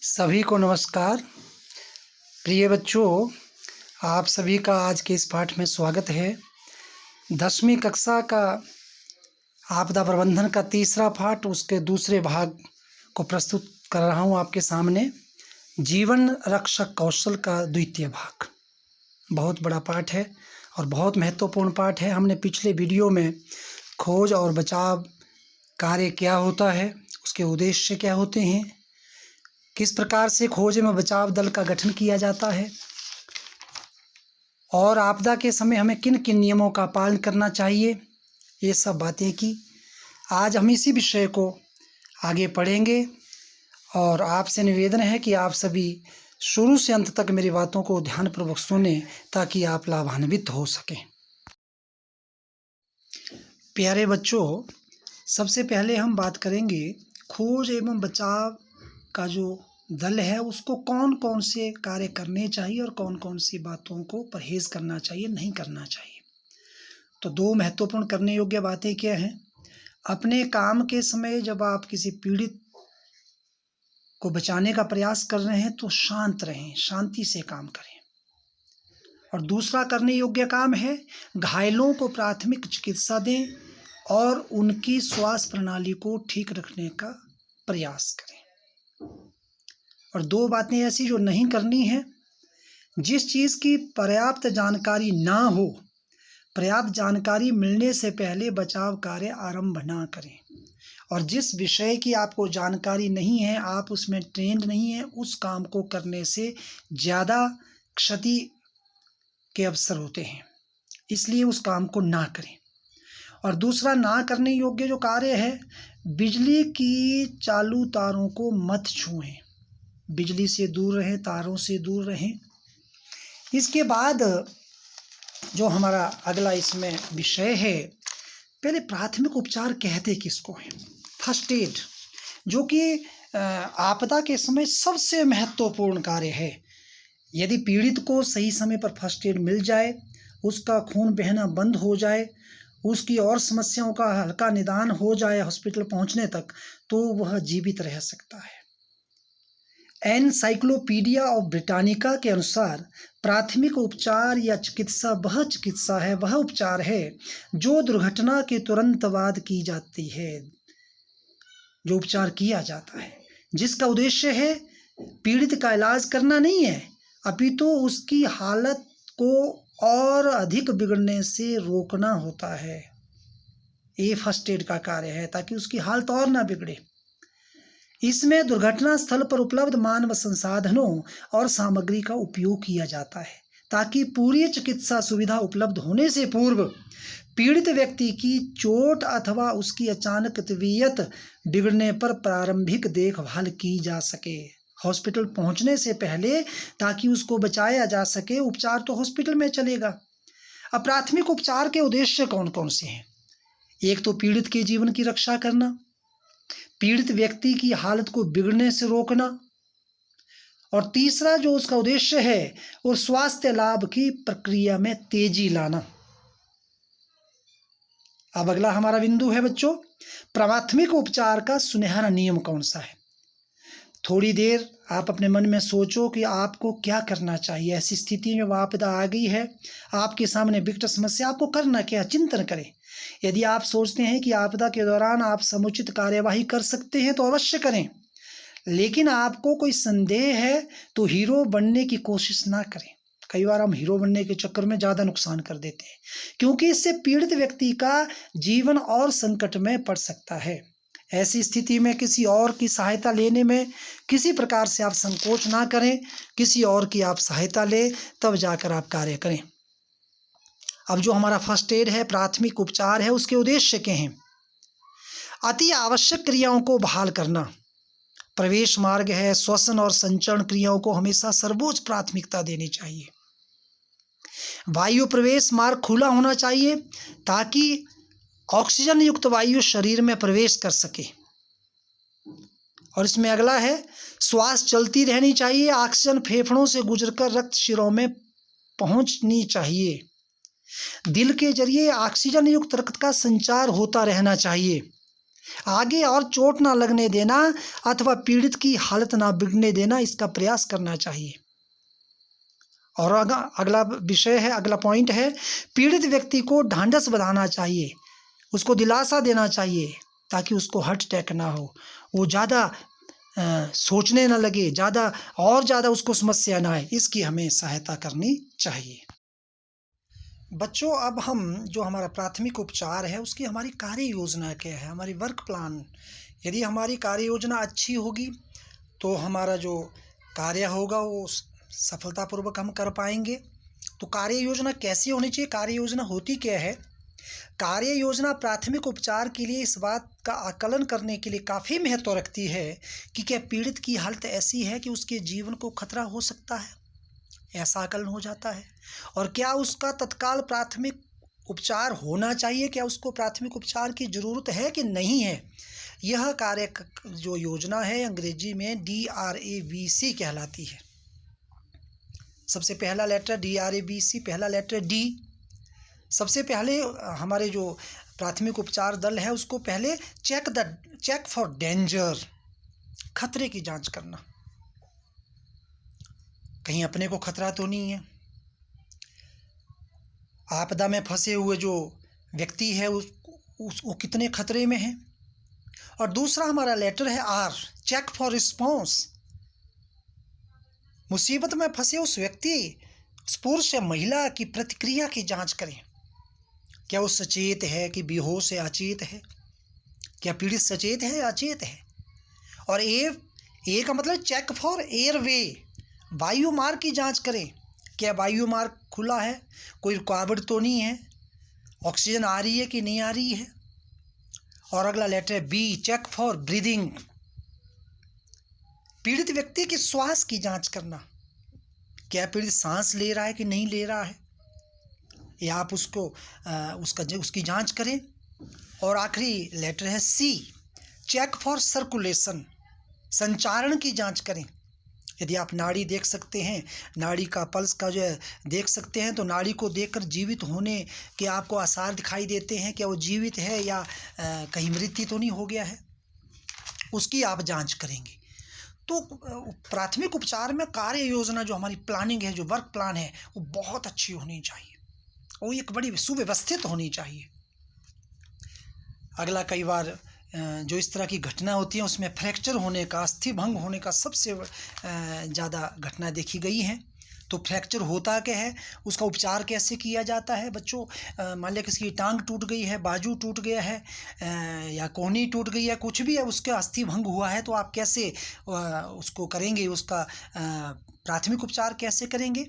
सभी को नमस्कार। प्रिय बच्चों, आप सभी का आज के इस पाठ में स्वागत है। 10वीं कक्षा का आपदा प्रबंधन का तीसरा पाठ, उसके दूसरे भाग को प्रस्तुत कर रहा हूं आपके सामने। जीवन रक्षक कौशल का द्वितीय भाग। बहुत बड़ा पाठ है और बहुत महत्वपूर्ण पाठ है। हमने पिछले वीडियो में खोज और बचाव कार्य क्या होता है, उसके उद्देश्य क्या होते हैं, किस प्रकार से खोज एवं बचाव दल का गठन किया जाता है और आपदा के समय हमें किन किन नियमों का पालन करना चाहिए, ये सब बातें की। आज हम इसी विषय को आगे पढ़ेंगे और आपसे निवेदन है कि आप सभी शुरू से अंत तक मेरी बातों को ध्यानपूर्वक सुनें ताकि आप लाभान्वित हो सकें। प्यारे बच्चों, सबसे पहले हम बात करेंगे खोज एवं बचाव का जो दल है उसको कौन कौन से कार्य करने चाहिए और कौन कौन सी बातों को परहेज करना चाहिए, नहीं करना चाहिए। तो दो महत्वपूर्ण करने योग्य बातें क्या हैं? अपने काम के समय जब आप किसी पीड़ित को बचाने का प्रयास कर रहे हैं तो शांत रहें, शांति से काम करें। और दूसरा करने योग्य काम है घायलों को प्राथमिक चिकित्सा दें और उनकी श्वास प्रणाली को ठीक रखने का प्रयास करें। और दो बातें ऐसी जो नहीं करनी है, जिस चीज़ की पर्याप्त जानकारी ना हो, पर्याप्त जानकारी मिलने से पहले बचाव कार्य आरंभ ना करें। और जिस विषय की आपको जानकारी नहीं है, आप उसमें ट्रेंड नहीं है, उस काम को करने से ज़्यादा क्षति के अवसर होते हैं, इसलिए उस काम को ना करें। और दूसरा ना करने योग्य जो कार्य है, बिजली की चालू तारों को मत छुएं, बिजली से दूर रहें, तारों से दूर रहें। इसके बाद जो हमारा अगला इसमें विषय है, पहले प्राथमिक उपचार कहते किसको हैं? फर्स्ट एड, जो कि आपदा के समय सबसे महत्वपूर्ण कार्य है। यदि पीड़ित को सही समय पर फर्स्ट एड मिल जाए, उसका खून बहना बंद हो जाए, उसकी और समस्याओं का हल्का निदान हो जाए हॉस्पिटल पहुंचने तक, तो वह जीवित रह सकता है। एनसाइक्लोपीडिया ऑफ ब्रिटानिका के अनुसार प्राथमिक उपचार या चिकित्सा वह चिकित्सा है, वह उपचार है जो दुर्घटना के तुरंत बाद की जाती है, जो उपचार किया जाता है, जिसका उद्देश्य है पीड़ित का इलाज करना नहीं है, अपितु उसकी हालत को और अधिक बिगड़ने से रोकना होता है। ये फर्स्ट एड का कार्य है, ताकि उसकी हालत और ना बिगड़े। इसमें दुर्घटना स्थल पर उपलब्ध मानव संसाधनों और सामग्री का उपयोग किया जाता है, ताकि पूरी चिकित्सा सुविधा उपलब्ध होने से पूर्व पीड़ित व्यक्ति की चोट अथवा उसकी अचानक तबीयत बिगड़ने पर प्रारंभिक देखभाल की जा सके हॉस्पिटल पहुंचने से पहले, ताकि उसको बचाया जा सके। उपचार तो हॉस्पिटल में चलेगा। अब प्राथमिक उपचार के उद्देश्य कौन कौन से हैं? एक तो पीड़ित के जीवन की रक्षा करना, पीड़ित व्यक्ति की हालत को बिगड़ने से रोकना, और तीसरा जो उसका उद्देश्य है वो स्वास्थ्य लाभ की प्रक्रिया में तेजी लाना। अब अगला हमारा बिंदु है बच्चों, प्राथमिक उपचार का सुनहरा नियम कौन सा है? थोड़ी देर आप अपने मन में सोचो कि आपको क्या करना चाहिए। ऐसी स्थिति में आपदा आ गई है, आपके सामने विकट समस्या, आपको करना क्या? चिंतन करें। यदि आप सोचते हैं कि आपदा के दौरान आप समुचित कार्यवाही कर सकते हैं तो अवश्य करें, लेकिन आपको कोई संदेह है तो हीरो बनने की कोशिश ना करें। कई बार हम हीरो बनने के चक्कर में ज़्यादा नुकसान कर देते हैं, क्योंकि इससे पीड़ित व्यक्ति का जीवन और संकट में पड़ सकता है। ऐसी स्थिति में किसी और की सहायता लेने में किसी प्रकार से आप संकोच ना करें, किसी और की आप सहायता लें, तब जाकर आप कार्य करें। अब जो हमारा फर्स्ट एड है, प्राथमिक उपचार है, उसके उद्देश्य क्या हैं? अति आवश्यक क्रियाओं को बहाल करना, प्रवेश मार्ग है, श्वसन और संचरण क्रियाओं को हमेशा सर्वोच्च प्राथमिकता देनी चाहिए। वायु प्रवेश मार्ग खुला होना चाहिए ताकि ऑक्सीजन युक्त वायु शरीर में प्रवेश कर सके। और इसमें अगला है, श्वास चलती रहनी चाहिए, ऑक्सीजन फेफड़ों से गुजरकर रक्त शिरों में पहुंचनी चाहिए। दिल के जरिए ऑक्सीजन युक्त रक्त का संचार होता रहना चाहिए। आगे और चोट ना लगने देना अथवा पीड़ित की हालत ना बिगड़ने देना, इसका प्रयास करना चाहिए। और अगला विषय है, अगला पॉइंट है, पीड़ित व्यक्ति को ढांढस बंधाना चाहिए, उसको दिलासा देना चाहिए ताकि उसको हार्ट अटैक ना हो, वो ज़्यादा सोचने ना लगे, ज़्यादा उसको समस्या ना आए, इसकी हमें सहायता करनी चाहिए। बच्चों, अब हम जो हमारा प्राथमिक उपचार है उसकी हमारी कार्य योजना क्या है, हमारी वर्क प्लान। यदि हमारी कार्य योजना अच्छी होगी तो हमारा जो कार्य होगा वो सफलतापूर्वक हम कर पाएंगे। तो कार्य योजना कैसी होनी चाहिए? कार्य योजना होती क्या है? कार्य योजना प्राथमिक उपचार के लिए इस बात का आकलन करने के लिए काफ़ी महत्व रखती है कि क्या पीड़ित की हालत ऐसी है कि उसके जीवन को खतरा हो सकता है, ऐसा आकलन हो जाता है। और क्या उसका तत्काल प्राथमिक उपचार होना चाहिए, क्या उसको प्राथमिक उपचार की ज़रूरत है कि नहीं है। यह कार्य जो योजना है अंग्रेजी में DRABC कहलाती है। सबसे पहला लेटर DRABC, पहला लेटर D। सबसे पहले हमारे जो प्राथमिक उपचार दल है उसको पहले चेक फॉर डेंजर, खतरे की जांच करना, कहीं अपने को खतरा तो नहीं है। आपदा में फंसे हुए जो व्यक्ति है वो कितने खतरे में है। और दूसरा हमारा लेटर है R, चेक फॉर रिस्पॉन्स, मुसीबत में फंसे उस व्यक्ति, उस पुरुष या महिला की प्रतिक्रिया की जांच करें। क्या वो सचेत है कि बेहोश है, अचेत है, क्या पीड़ित सचेत है या अचेत है। और ए का मतलब चेक फॉर एयरवे, वायु मार्ग की जांच करें, क्या वायु मार्ग खुला है, कोई रुकावट तो नहीं है, ऑक्सीजन आ रही है कि नहीं आ रही है। और अगला लेटर है B, चेक फॉर ब्रीदिंग, पीड़ित व्यक्ति की श्वास की जांच करना, क्या पीड़ित सांस ले रहा है कि नहीं ले रहा है, या आप उसकी जांच करें। और आखिरी लेटर है C, चेक फॉर सर्कुलेशन, संचारण की जांच करें। यदि आप नाड़ी देख सकते हैं, नाड़ी का पल्स का जो है देख सकते हैं, तो नाड़ी को देखकर जीवित होने के आपको आसार दिखाई देते हैं, क्या वो जीवित है या कहीं मृत्यु तो नहीं हो गया है, उसकी आप जांच करेंगे। तो प्राथमिक उपचार में कार्य योजना जो हमारी प्लानिंग है, जो वर्क प्लान है, वो बहुत अच्छी होनी चाहिए, वो एक बड़ी सुव्यवस्थित होनी चाहिए। अगला, कई बार जो इस तरह की घटना होती है उसमें फ्रैक्चर होने का, अस्थि भंग होने का सबसे ज़्यादा घटना देखी गई है। तो फ्रैक्चर होता क्या है, उसका उपचार कैसे किया जाता है बच्चों? मान लिया किसी की टांग टूट गई है, बाजू टूट गया है, या कोहनी टूट गई है, कुछ भी है, उसका अस्थि भंग हुआ है, तो आप कैसे उसको करेंगे, उसका प्राथमिक उपचार कैसे करेंगे?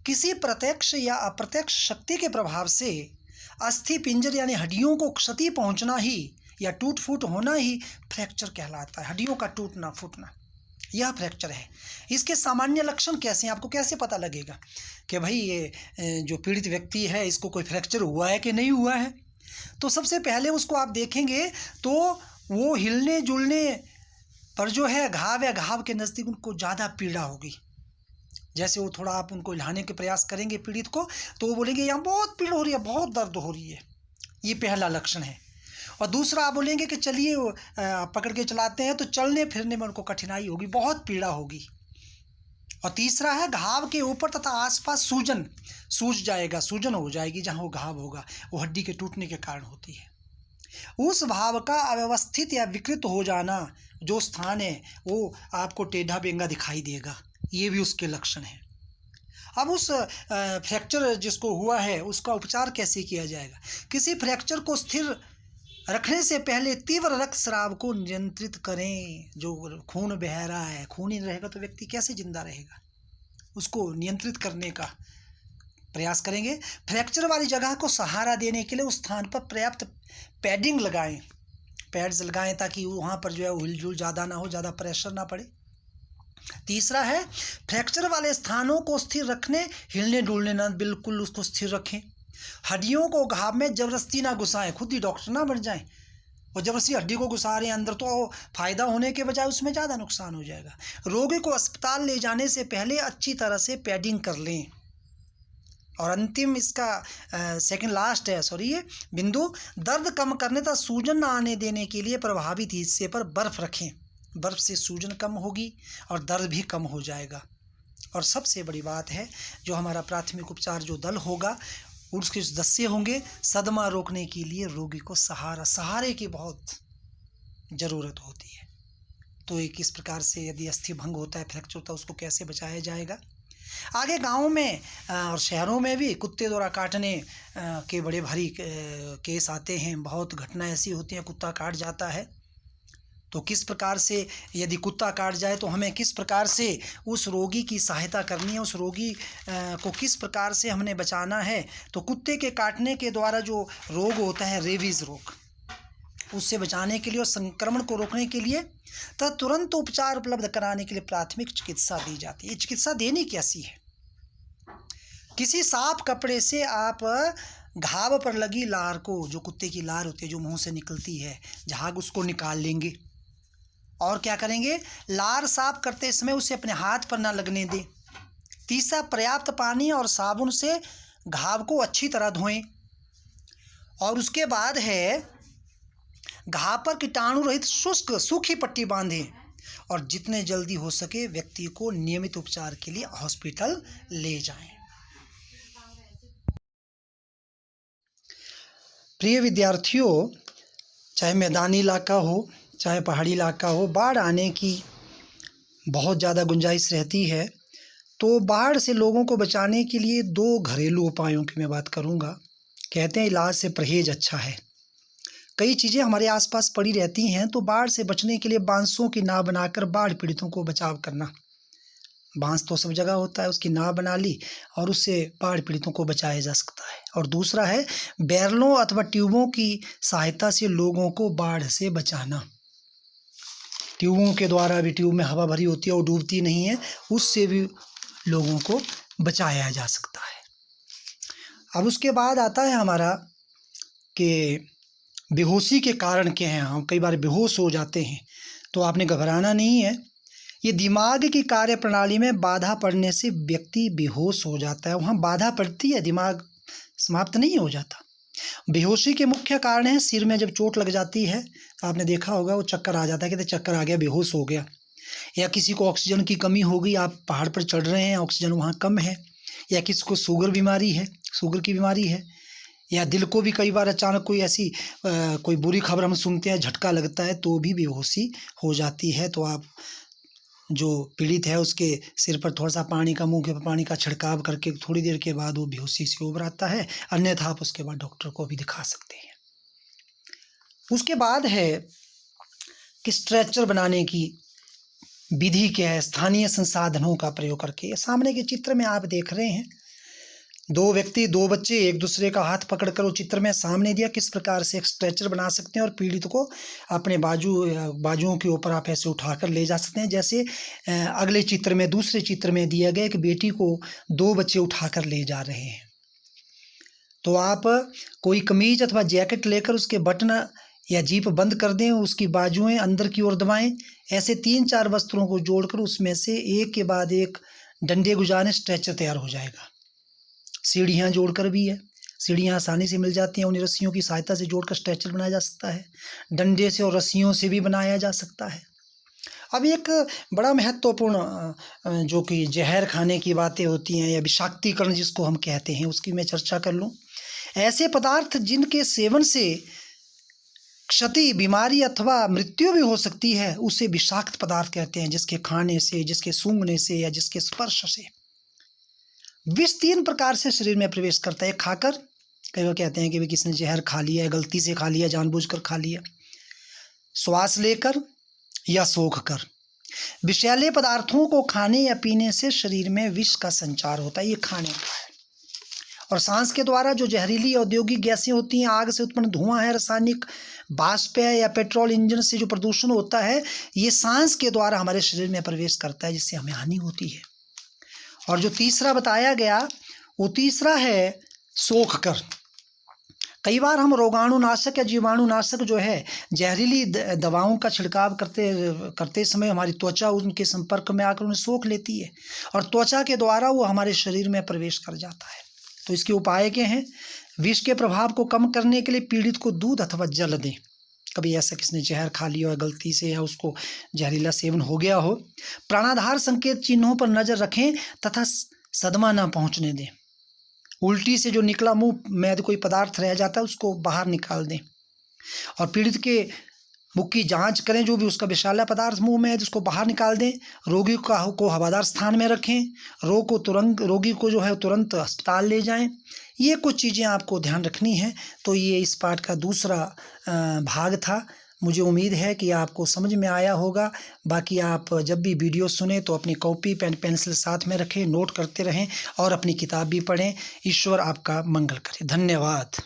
किसी प्रत्यक्ष या अप्रत्यक्ष शक्ति के प्रभाव से अस्थि पिंजर यानी हड्डियों को क्षति पहुंचना ही या टूट फूट होना ही फ्रैक्चर कहलाता है। हड्डियों का टूटना फूटना, यह फ्रैक्चर है। इसके सामान्य लक्षण कैसे हैं, आपको कैसे पता लगेगा कि भाई ये जो पीड़ित व्यक्ति है इसको कोई फ्रैक्चर हुआ है कि नहीं हुआ है? तो सबसे पहले उसको आप देखेंगे तो वो हिलने जुलने पर जो है घाव या घाव के नज़दीक उनको ज़्यादा पीड़ा होगी। जैसे वो थोड़ा आप उनको हिलाने के प्रयास करेंगे पीड़ित को, तो वो बोलेंगे यहाँ बहुत पीड़ हो रही है, बहुत दर्द हो रही है, ये पहला लक्षण है। और दूसरा आप बोलेंगे कि चलिए पकड़ के चलाते हैं, तो चलने फिरने में उनको कठिनाई होगी, बहुत पीड़ा होगी। और तीसरा है घाव के ऊपर तथा आसपास सूज जाएगा, सूजन हो जाएगी जहाँ वो घाव होगा, वो हड्डी के टूटने के कारण होती है। उस भाव का अव्यवस्थित या विकृत हो जाना, जो स्थान है वो आपको टेढ़ा बेंगा दिखाई देगा, ये भी उसके लक्षण हैं। अब उस फ्रैक्चर जिसको हुआ है उसका उपचार कैसे किया जाएगा? किसी फ्रैक्चर को स्थिर रखने से पहले तीव्र रक्तस्राव को नियंत्रित करें। जो खून बह रहा है, खून ही रहेगा तो व्यक्ति कैसे जिंदा रहेगा, उसको नियंत्रित करने का प्रयास करेंगे। फ्रैक्चर वाली जगह को सहारा देने के लिए उस स्थान पर पर्याप्त पैडिंग लगाएं, पैड्स लगाएं, ताकि वहाँ पर जो है हिलजुल ज़्यादा ना हो, ज़्यादा प्रेशर ना पड़े। तीसरा है फ्रैक्चर वाले स्थानों को स्थिर रखने, हिलने डुलने ना, बिल्कुल उसको स्थिर रखें। हड्डियों को घाव में जबरदस्ती ना घुसाएं, खुद ही डॉक्टर ना बन जाएं और जबरदस्ती हड्डी को घुसा रहे हैं अंदर, तो फायदा होने के बजाय उसमें ज़्यादा नुकसान हो जाएगा। रोगी को अस्पताल ले जाने से पहले अच्छी तरह से पैडिंग कर लें, और अंतिम इसका सेकंड लास्ट है, सॉरी, ये बिंदु, दर्द कम करने तथा सूजन न आने देने के लिए प्रभावित हिस्से पर बर्फ रखें। बर्फ से सूजन कम होगी और दर्द भी कम हो जाएगा। और सबसे बड़ी बात है, जो हमारा प्राथमिक उपचार जो दल होगा उसके सदस्य होंगे, सदमा रोकने के लिए रोगी को सहारे की बहुत ज़रूरत होती है। तो एक इस प्रकार से यदि अस्थि भंग होता है, फ्रैक्चर होता है, उसको कैसे बचाया जाएगा। आगे गाँव में और शहरों में भी कुत्ते द्वारा काटने के बड़े भारी केस आते हैं। बहुत घटना ऐसी होती है, कुत्ता काट जाता है तो किस प्रकार से, यदि कुत्ता काट जाए तो हमें किस प्रकार से उस रोगी की सहायता करनी है, उस रोगी को किस प्रकार से हमने बचाना है। तो कुत्ते के काटने के द्वारा जो रोग होता है, रेबीज़ रोग, उससे बचाने के लिए और संक्रमण को रोकने के लिए तथा तुरंत उपचार उपलब्ध कराने के लिए प्राथमिक चिकित्सा दी जाती है। ये चिकित्सा देनी कैसी है? किसी साफ कपड़े से आप घाव पर लगी लार को, जो कुत्ते की लार होती है जो मुंह से निकलती है, झाग, उसको निकाल लेंगे और क्या करेंगे, लार साफ करते समय उसे अपने हाथ पर ना लगने दें। तीसरा, पर्याप्त पानी और साबुन से घाव को अच्छी तरह धोएं। और उसके बाद है, घाव पर कीटाणु रहित शुष्क सूखी पट्टी बांधें और जितने जल्दी हो सके व्यक्ति को नियमित उपचार के लिए हॉस्पिटल ले जाएं। प्रिय विद्यार्थियों, चाहे मैदानी इलाका हो चाहे पहाड़ी इलाका हो, बाढ़ आने की बहुत ज़्यादा गुंजाइश रहती है। तो बाढ़ से लोगों को बचाने के लिए 2 घरेलू उपायों की मैं बात करूंगा। कहते हैं इलाज से परहेज अच्छा है। कई चीज़ें हमारे आसपास पड़ी रहती हैं, तो बाढ़ से बचने के लिए बांसों की नाव बनाकर बाढ़ पीड़ितों को बचाव करना। बांस तो सब जगह होता है, उसकी नाव बना ली और उससे बाढ़ पीड़ितों को बचाया जा सकता है। और दूसरा है, बैरलों अथवा ट्यूबों की सहायता से लोगों को बाढ़ से बचाना। ट्यूबों के द्वारा भी, ट्यूब में हवा भरी होती है, वो डूबती नहीं है, उससे भी लोगों को बचाया जा सकता है। अब उसके बाद आता है हमारा कि बेहोशी के कारण क्या हैं। हम कई बार बेहोश हो जाते हैं, तो आपने घबराना नहीं है। ये दिमाग की कार्य प्रणाली में बाधा पड़ने से व्यक्ति बेहोश हो जाता है। वहाँ बाधा पड़ती है, दिमाग समाप्त नहीं हो जाता। बेहोशी के मुख्य कारण है, सिर में जब चोट लग जाती है, आपने देखा होगा, वो चक्कर आ जाता है, कहते चक्कर आ गया, बेहोश हो गया। या किसी को ऑक्सीजन की कमी हो गई, आप पहाड़ पर चढ़ रहे हैं, ऑक्सीजन वहाँ कम है। या किसी को शुगर की बीमारी है। या दिल को भी कई बार अचानक कोई ऐसी कोई बुरी खबर हम सुनते हैं, झटका लगता है, तो भी बेहोशी हो जाती है। तो आप जो पीड़ित है उसके सिर पर थोड़ा सा पानी का, मुंह के पानी का छिड़काव करके थोड़ी देर के बाद वो बेहोशी से उबर आता है। अन्यथा आप उसके बाद डॉक्टर को भी दिखा सकते हैं। उसके बाद है कि स्ट्रेचर बनाने की विधि क्या है, स्थानीय संसाधनों का प्रयोग करके। सामने के चित्र में आप देख रहे हैं, 2 व्यक्ति, 2 बच्चे एक दूसरे का हाथ पकड़कर वो चित्र में सामने दिया, किस प्रकार से एक स्ट्रेचर बना सकते हैं और पीड़ित को अपने बाजुओं के ऊपर आप ऐसे उठाकर ले जा सकते हैं। जैसे अगले चित्र में, दूसरे चित्र में दिया गया कि बेटी को 2 बच्चे उठाकर ले जा रहे हैं। तो आप कोई कमीज अथवा जैकेट लेकर उसके बटन या जीप बंद कर दें, उसकी बाजुएं अंदर की ओर दबाएं। ऐसे 3-4 वस्त्रों को जोड़कर उसमें से एक के बाद एक डंडे गुजारें, स्ट्रेचर तैयार हो जाएगा। सीढ़ियाँ जोड़कर भी है, सीढ़ियाँ आसानी से मिल जाती हैं, उन्हीं रस्सियों की सहायता से जोड़कर स्ट्रेचर बनाया जा सकता है। डंडे से और रस्सियों से भी बनाया जा सकता है। अब एक बड़ा महत्वपूर्ण जो कि जहर खाने की बातें होती हैं या विषाक्तीकरण जिसको हम कहते हैं, उसकी मैं चर्चा कर लूँ। ऐसे पदार्थ जिनके सेवन से क्षति, बीमारी अथवा मृत्यु भी हो सकती है, उसे विषाक्त पदार्थ कहते हैं। जिसके खाने से, जिसके सूंघने से या जिसके स्पर्श से विष 3 प्रकार से शरीर में प्रवेश करता है। खाकर, कई बार कहते हैं कि किसी ने जहर खा लिया है, गलती से खा लिया, जानबूझकर खा लिया। श्वास लेकर या सोखकर। विषैले पदार्थों को खाने या पीने से शरीर में विष का संचार होता है, ये खाने का है। और सांस के द्वारा जो जहरीली औद्योगिक गैसें होती हैं, आग से उत्पन्न धुआं है, रासायनिक वाष्प है या पेट्रोल इंजन से जो प्रदूषण होता है, ये सांस के द्वारा हमारे शरीर में प्रवेश करता है, जिससे हमें हानि होती है। और जो तीसरा बताया गया, वो तीसरा है सोख कर। कई बार हम रोगाणुनाशक या जीवाणुनाशक जो है, जहरीली दवाओं का छिड़काव करते समय हमारी त्वचा उनके संपर्क में आकर उन्हें सोख लेती है और त्वचा के द्वारा वो हमारे शरीर में प्रवेश कर जाता है। तो इसके उपाय क्या हैं? विष के प्रभाव को कम करने के लिए पीड़ित को दूध अथवा जल दें। कभी ऐसा किसने जहर खा लिया हो गलती से या उसको जहरीला सेवन हो गया हो। प्राणाधार संकेत चिन्हों पर नजर रखें तथा सदमा न पहुंचने दें। उल्टी से जो निकला मुंह में कोई पदार्थ रह जाता है उसको बाहर निकाल दें। और पीड़ित के मुख की जांच करें, जो भी उसका विषैला पदार्थ मुंह में है तो उसको बाहर निकाल दें। रोगी को हवादार स्थान में रखें। रोगी को जो है तुरंत अस्पताल ले जाएं। ये कुछ चीज़ें आपको ध्यान रखनी है। तो ये इस पाठ का दूसरा भाग था। मुझे उम्मीद है कि आपको समझ में आया होगा। बाकी आप जब भी वीडियो सुने तो अपनी कॉपी पेन पेंसिल साथ में रखें, नोट करते रहें और अपनी किताब भी पढ़ें। ईश्वर आपका मंगल करे। धन्यवाद।